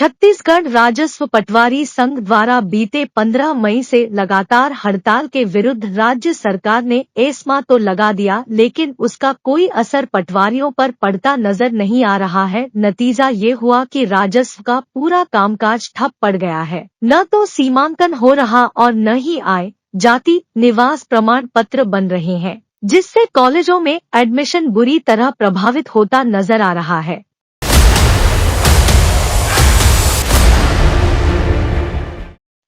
छत्तीसगढ़ राजस्व पटवारी संघ द्वारा बीते 15 मई से लगातार हड़ताल के विरुद्ध राज्य सरकार ने एस्मा तो लगा दिया, लेकिन उसका कोई असर पटवारियों पर पड़ता नजर नहीं आ रहा है। नतीजा ये हुआ कि राजस्व का पूरा कामकाज ठप पड़ गया है। न तो सीमांकन हो रहा और न ही आय, जाति, निवास प्रमाण पत्र बन रहे हैं, जिससे कॉलेजों में एडमिशन बुरी तरह प्रभावित होता नजर आ रहा है।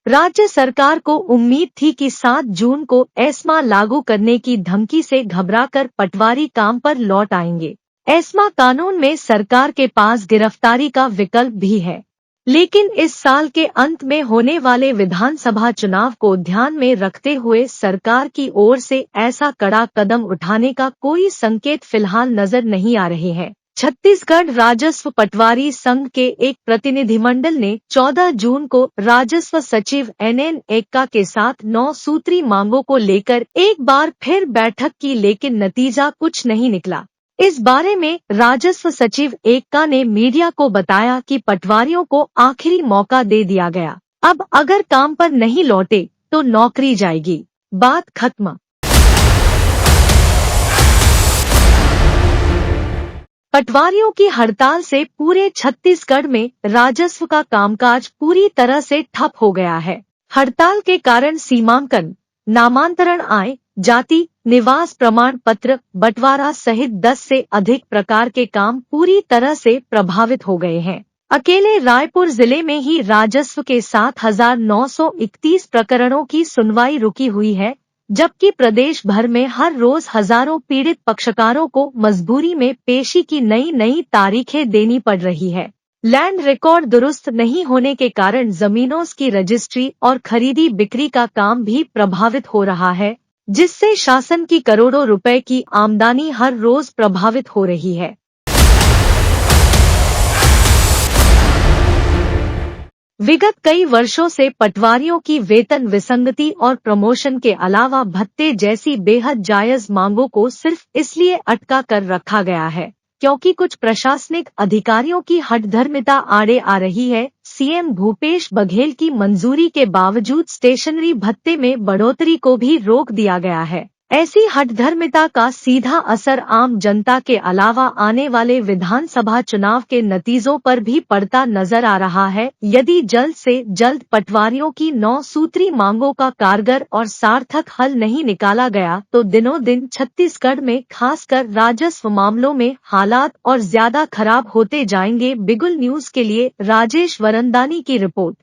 राज्य सरकार को उम्मीद थी कि 7 जून को एस्मा लागू करने की धमकी से घबराकर पटवारी काम पर लौट आएंगे। एस्मा कानून में सरकार के पास गिरफ्तारी का विकल्प भी है, लेकिन इस साल के अंत में होने वाले विधानसभा चुनाव को ध्यान में रखते हुए सरकार की ओर से ऐसा कड़ा कदम उठाने का कोई संकेत फिलहाल नजर नहीं आ रहे हैं। छत्तीसगढ़ राजस्व पटवारी संघ के एक प्रतिनिधिमंडल ने 14 जून को राजस्व सचिव NN एक्का के साथ 9 सूत्री मांगों को लेकर एक बार फिर बैठक की, लेकिन नतीजा कुछ नहीं निकला। इस बारे में राजस्व सचिव एक्का ने मीडिया को बताया कि पटवारियों को आखिरी मौका दे दिया गया, अब अगर काम पर नहीं लौटे तो नौकरी जाएगी, बात खत्म। पटवारियों की हड़ताल से पूरे छत्तीसगढ़ में राजस्व का कामकाज पूरी तरह से ठप हो गया है। हड़ताल के कारण सीमांकन, नामांतरण, आय, जाति, निवास प्रमाण पत्र बंटवारा सहित 10 से अधिक प्रकार के काम पूरी तरह से प्रभावित हो गए हैं। अकेले रायपुर जिले में ही राजस्व के 7,931 प्रकरणों की सुनवाई रुकी हुई है, जबकि प्रदेश भर में हर रोज हजारों पीड़ित पक्षकारों को मजबूरी में पेशी की नई तारीखें देनी पड़ रही है। लैंड रिकॉर्ड दुरुस्त नहीं होने के कारण जमीनों की रजिस्ट्री और खरीदी बिक्री का काम भी प्रभावित हो रहा है, जिससे शासन की करोड़ों रुपए की आमदनी हर रोज प्रभावित हो रही है। विगत कई वर्षों से पटवारियों की वेतन विसंगति और प्रमोशन के अलावा भत्ते जैसी बेहद जायज मांगों को सिर्फ इसलिए अटका कर रखा गया है क्योंकि कुछ प्रशासनिक अधिकारियों की हठधर्मिता आड़े आ रही है। सीएम भूपेश बघेल की मंजूरी के बावजूद स्टेशनरी भत्ते में बढ़ोतरी को भी रोक दिया गया है। ऐसी हठधर्मिता का सीधा असर आम जनता के अलावा आने वाले विधानसभा चुनाव के नतीजों पर भी पड़ता नजर आ रहा है। यदि जल्द से जल्द पटवारियों की 9 सूत्री मांगों का कारगर और सार्थक हल नहीं निकाला गया तो दिनों दिन छत्तीसगढ़ में खासकर राजस्व मामलों में हालात और ज्यादा खराब होते जाएंगे। बिगुल न्यूज के लिए राजेश वरंदानी की रिपोर्ट।